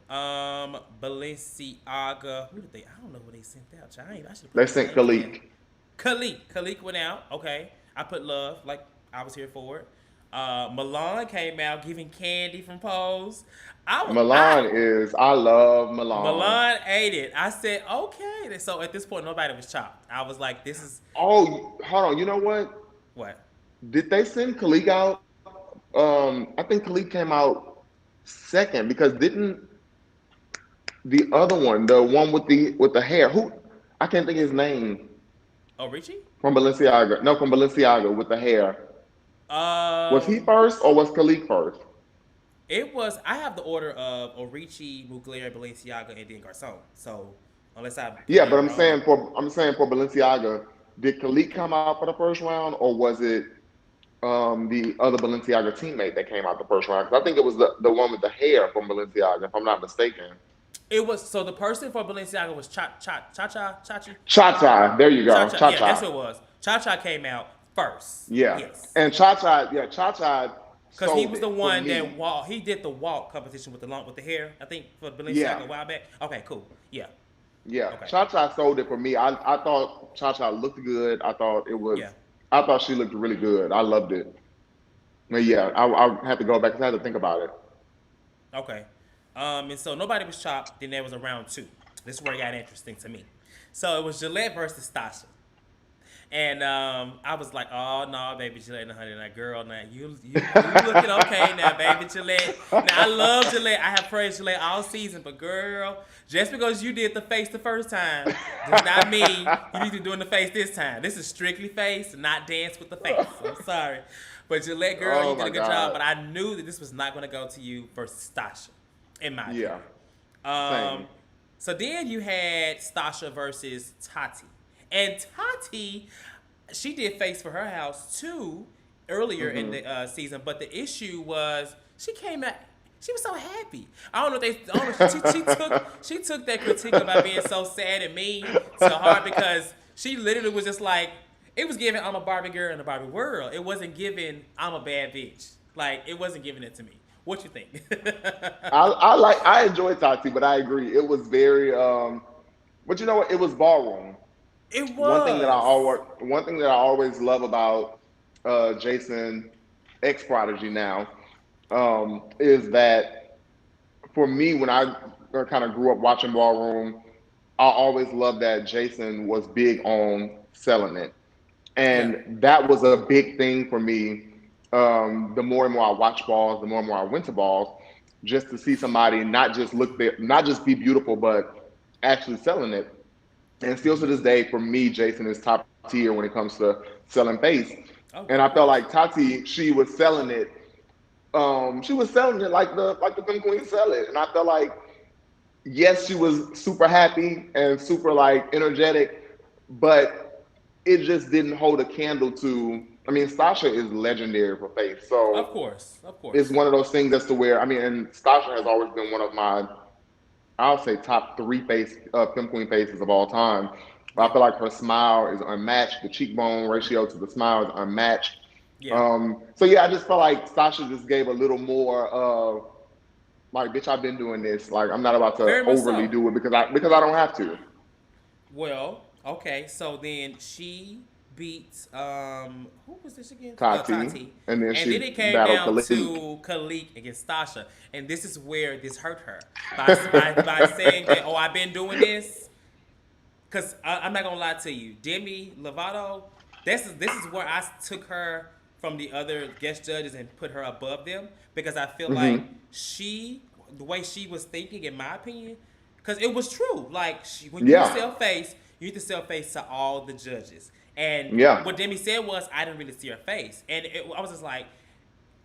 Balenciaga. Who did they? I don't know who they sent out. I should have put They these sent names in. Khalik. Khalik went out. Okay. I put love. Like I was here for it. Milan came out giving candy from Pose. I love Milan. Milan ate it. I said okay. So at this point, nobody was chopped. I was like, this is Oh, hold on. You know what? what. Did they send Khalik out? I think Khalik came out second because didn't the other one, the one with the hair, who I can't think of his name Oh, Richie. from Balenciaga. No, from Balenciaga with the hair. Was he Um, first or was Khalik first? it was. I have the order of Orici, Mugler, Balenciaga, and then Garcon. So unless I'm Yeah, playing but it I'm wrong, saying for Balenciaga, did Khalik come out for the first round or was it the other Balenciaga teammate that came out the first round? Because I think it was the one with the hair from Balenciaga, if I'm not mistaken. it was. So the person for Balenciaga was Chachi. Cha Cha, there you Cha go, Cha. Cha Yeah, that's Cha. what it was. Cha Cha came out first. Yeah, Yes. and Cha Cha, yeah, Cha Cha Because he sold was the it for one that me. walk. He did the walk competition with the hair. I think for Balenciaga Yeah, a while back. Okay, cool. Yeah. yeah, Okay. Cha Cha sold it for me. I thought Cha Cha looked good. Yeah. I thought she looked really good. I loved it. But yeah, I had to go back. 'Cause I had to think about it. Okay. And so nobody was chopped. Then there was a round two. This is where it got interesting to me. So it was Gillette versus Stasha. And I was like, oh no, baby Gillette, and honey, that girl, now you looking okay now, baby Gillette. Now I love Gillette. I have praised Gillette all season, but girl, just because you did the face the first time does not mean you need to be doing the face this time. This is strictly face, not dance with the face. I'm sorry, but Gillette, girl, you Oh did my a good job. God. But I knew that this was not going to go to you versus Stasha, in my opinion. Yeah, Um, same. so then you had Stasha versus Tati. And Tati, she did face for her house too earlier in the season, but the issue was she came out. She was so happy. I don't know if they. I don't know, she took that critique about being so sad and mean to heart because she literally was just like it was giving I'm a Barbie girl in a Barbie world. It wasn't giving I'm a bad bitch. Like it wasn't giving it to me. What you think? I enjoyed Tati, but I agree. It was very but you know what? It was ballroom. It One thing that I was. always one thing that I always love about Jason X Prodigy now is that for me when I kind of grew up watching ballroom, I always loved that Jason was big on selling it. Yeah. And that was a big thing for me. The more and more I watch balls, the more and more I went to balls, just to see somebody not just look there, not just be beautiful, but actually selling it. And still to this day, for me, Jason is top tier when it comes to selling face. Oh, And I of felt course. like Tati, she was selling it like the Queen Queen sell it. And I felt like yes, she was super happy and super like energetic, but it just didn't hold a candle to. I mean, Sasha is legendary for face, Of so course. Of it's course. one of those things as to where I mean, and Sasha has always been one of my, I'll say top three face Pim Queen faces of all time. I Yeah. feel like her smile is unmatched. The cheekbone ratio to the smile is unmatched. Yeah. So yeah, I just felt like Sasha just gave a little more of like, bitch, I've been doing this. Like, I'm not about to Very much overly so. do it because I don't have to. Well, okay. So then she beat who was this again? Tati, Tati. and then And then she it came battled down Khalik. to Khalik against Stasha. And this is where this hurt her. By saying that, oh, I've been doing this. Because I'm not going to lie to you. Demi Lovato, this is where I took her from the other guest judges and put her above them. Because I feel like Hmm. the way she was thinking, in my opinion, because it was true. Like, when you Yeah, sell face, you need to sell face to all the judges. And yeah. what Demi said was, I didn't really see her face. And I was just like,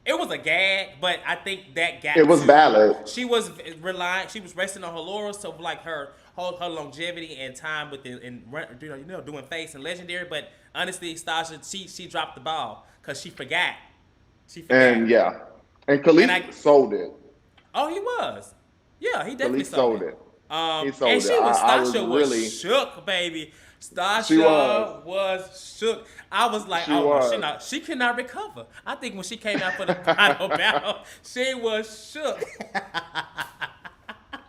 it was a gag, but I think that It got was to valid. she was resting on her laurels, so like her longevity and time with the and doing face and legendary. But honestly, Stasha she dropped the ball because she forgot. She forgot, And yeah, and and I Khalik sold it. oh he was, yeah, he definitely Khalik sold sold it. it. He And sold it. she was I was Stasha was really shook, baby. She was. Stasha was shook. I was like, She oh no, was. she cannot recover. I think when she came out for the final battle, she was shook.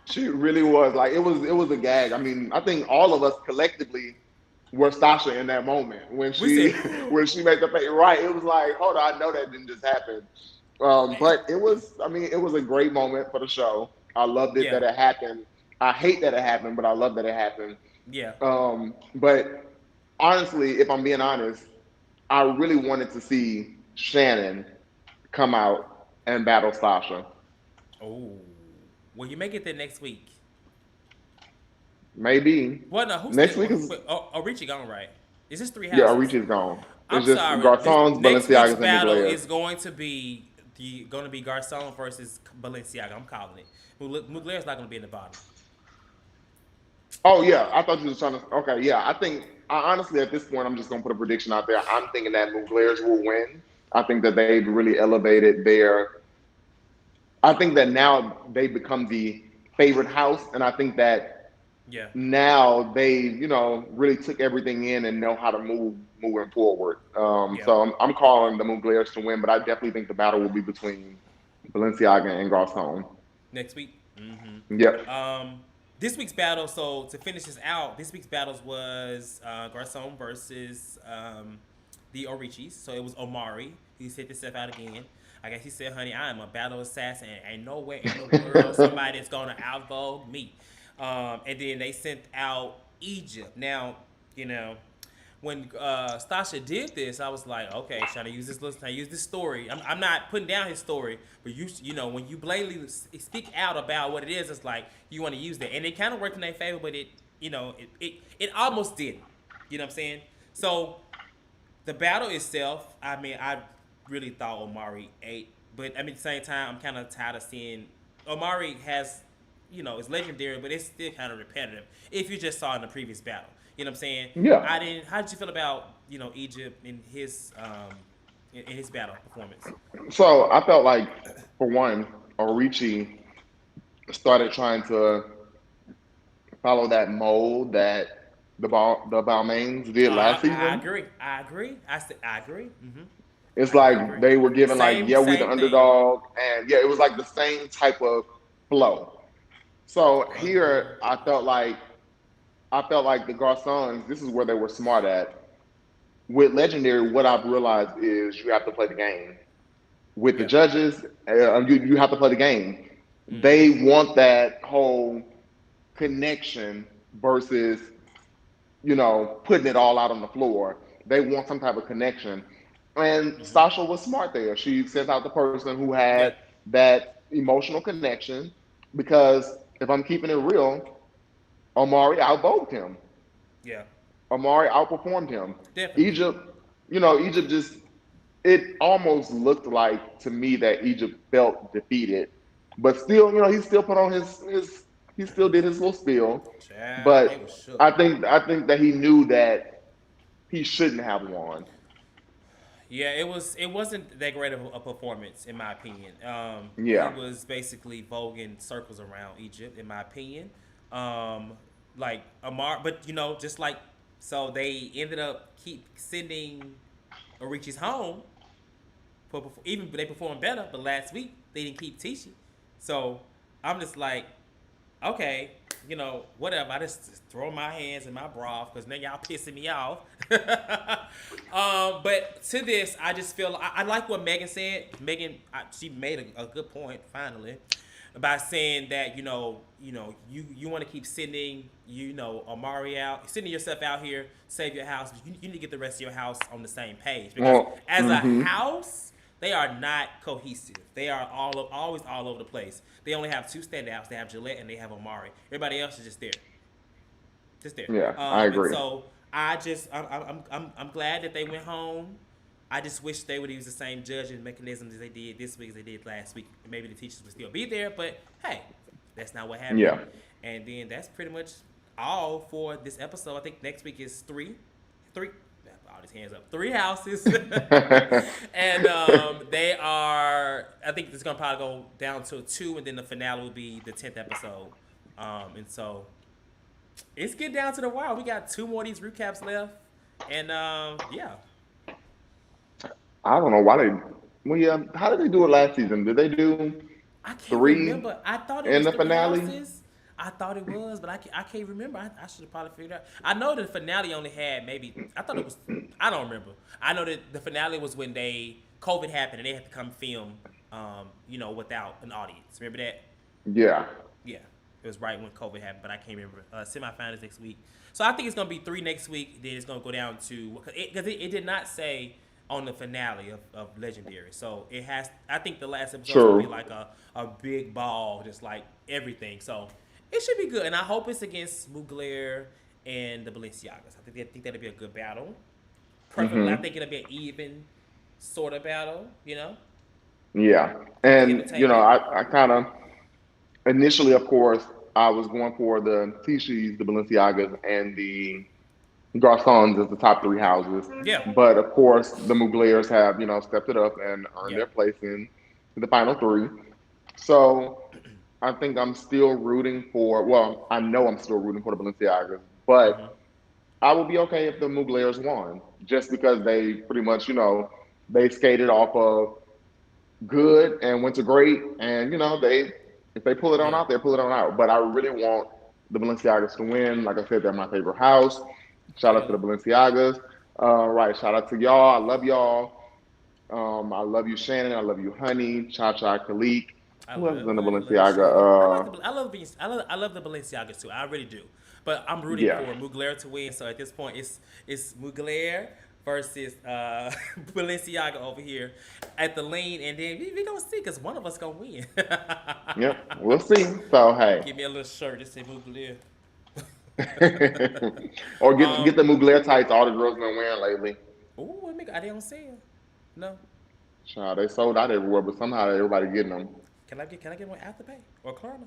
She really was. Like it was a gag. I mean, I think all of us collectively were Stasha in that moment when We she said, when she made the face right. It was like, hold on, I know that didn't just happen. But it was. I mean, it was a great moment for the show. I loved it yeah, that it happened. I hate that it happened, but I love that it happened. yeah. But honestly, if I'm being honest, I really wanted to see Shannon come out and battle Sasha. Oh, well, you make it there next week. Maybe Well, no, who's next still? week is Oh, Richie gone, right? Is this three yeah. houses? Arichi's gone. I'm It's just sorry. This Garcons, next week's Balenciagas, and battle Muglers. is going to be Garcon versus Balenciaga. I'm calling it. Mugler is not going to be in the bottom. Oh yeah, I thought you was trying to. Okay, yeah. I honestly at this point I'm just gonna put a prediction out there. I'm thinking that Muglers will win. I think that they've really elevated their. I think that now they become the favorite house, and I think that Yeah, now they really took everything in and know how to moving forward. yeah. So I'm calling the Muglers to win, but I definitely think the battle will be between Balenciaga and Garcon. Next week. Mm-hmm. Yep. This week's battle. So to finish this out, this week's battles was Garcon versus the Orichis. So it was Omari. He hit himself out again. I guess he said, "Honey, I am a battle assassin. Ain't nowhere in the world somebody that's gonna outvogue me." And then they sent out Egypt. Now, you know, when Stasha did this, I was like, okay, trying to use this. Trying to use this story. I'm not putting down his story, but you know, when you blatantly speak out about what it is, it's like you want to use that, and it kind of worked in their favor, but it almost didn't. You know what I'm saying? So the battle itself, I mean, I really thought Omari ate, but I mean, at the same time, I'm kind of tired of seeing Omari has, it's legendary, but it's still kind of repetitive. If you just saw in the previous battle, you know what I'm saying? Yeah. I didn't. How did you feel about Egypt in his battle performance? So I felt like, for one, Orichi started trying to follow that mold that the Balmains did last I season. agree. I agree. I agree. It's I like agree. they were given like, Same yeah, we the same thing. underdog, and yeah, it was like the same type of flow. So here, I felt like the Garcons. This is where they were smart at. With Legendary, what I've realized is you have to play the game. With the Yeah. judges, you have to play the game. Mm-hmm. They want that whole connection versus putting it all out on the floor. They want some type of connection. And Mm-hmm. Sasha was smart there. She sent out the person who had Yeah. that emotional connection because if I'm keeping it real, Omari outvoted him. Yeah. Omari outperformed him. Definitely. Egypt, Egypt just it almost looked like to me that Egypt felt defeated, but still, he still put on his he still did his little spiel. Child, they was But shook. I think that he knew that he shouldn't have won. Yeah, it wasn't that great of a performance in my opinion. He Yeah, was basically voguing circles around Egypt in my opinion. Um, like Amar, but just like so they ended up keep sending Orichis home. Even they performed better, but last week they didn't keep Tishi. So I'm just like, okay, whatever. I just throw my hands in my bra because now y'all pissing me off. But to this, I just feel I like what Megan said. Megan, she made a good point finally by saying that you want to keep sending Amari out, sending yourself out here, save your house. But you need to get the rest of your house on the same page because well, as a house. They are not cohesive. They are always all over the place. They only have two standouts. They have Gillette and they have Omari. Everybody else is just there. yeah, I And agree. so I'm glad that they went home. I just wish they would use the same judging mechanisms as they did this week as they did last week. Maybe the teachers would still be there, but hey, that's not what happened. Yeah, And then that's pretty much all for this episode. I think next week is three. All these hands up. Three houses, and they are. I think it's gonna probably go down to two, and then the finale will be the 10th episode. And so it's getting down to the wire. We got 2 more of these recaps left, and yeah, I don't know why they. Well, yeah. How did they do it last season? Did they do I can't 3 remember. I thought it in was the 3 finale? houses. I thought it was, but I can't remember. I should have probably figured out. I know the finale only had maybe. I thought it was. I don't remember. I know that the finale was when COVID happened and they had to come film, without an audience. Remember that? Yeah. Yeah, it was right when COVID happened, but I can't remember. Semifinals next week, so I think it's gonna be 3 next week. Then it's gonna go down to because it did not say on the finale of Legendary, so it has. I think the last episode is gonna be True. like a big ball, just like everything. So it should be good, and I hope it's against Mugler and the Balenciagas. I think that'll be a good battle. Perfectly, I Hmm. think it'll be an even sort of battle. Yeah. For And entertainment. I kind of initially, of course, I was going for the Tishis, the Balenciagas, and the Garcons as the top 3 houses. Yeah, But of course, the Muglers have stepped it up and earned yeah. their place in the final 3. So I think I'm still rooting for. Well, I know I'm still rooting for the Balenciagas, but Hmm. I would be okay if the Muglers won, just because they pretty much they skated off of good and went to great, and they if they pull it on Yeah. out, they pull it on out. But I really want the Balenciagas to win. Like I said, they're my favorite house. Shout out to Clearly. the Balenciagas. Right, shout out to y'all. I love y'all. I love you, Shannon. I love you, Honey. Cha Cha, Khalik. I Who else is love in the Honey, love you, Shannon. Balenciaga? I love the Balenciagas too. I really do. But I'm rooting Yeah. for Mugler to win. So at this point, it's Mugler versus Balenciaga over here at the lane, and then we gonna see because one of us gonna win. Yep. We'll see. So hey. Give me a little shirt that say Mugler. Or get Um. the Mugler tights all the girls been wearing lately. Oh, I didn't say it. No. Child, they sold out everywhere, but somehow everybody getting them. Can I get one Afterpay or Klarna?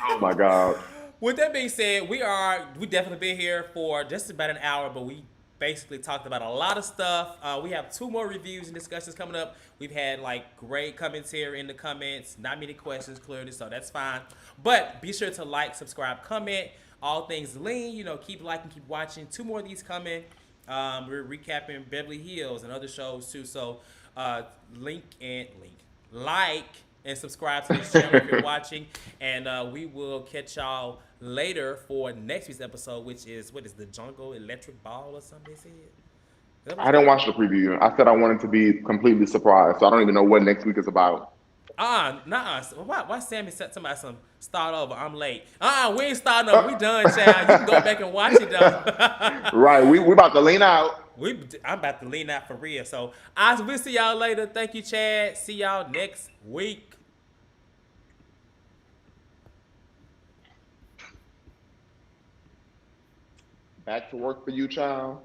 Oh my God. With that being said, we definitely been here for just about an hour, but we basically talked about a lot of stuff. We have 2 more reviews and discussions coming up. We've had like great commentary in the comments, not many questions clearly, so that's fine. But be sure to like, subscribe, comment, all things lean. Keep liking, keep watching. 2 more of these coming. We're recapping Beverly Hills and other shows too. So like and subscribe to this channel if you're watching, and we will catch y'all later for next week's episode, which is what is the Jungle Electric Ball or something they said. Is that what it's I didn't called? watch the preview. I said I wanted to be completely surprised, so I don't even know what next week is about. Nah. Why Sammy said somebody some start over? I'm late. We ain't starting over. We done, child. You can go back and watch it though. Right, we about to lean out. I'm about to lean out for real. So we'll see y'all later. Thank you, Chad. See y'all next week. Back to work for you, child.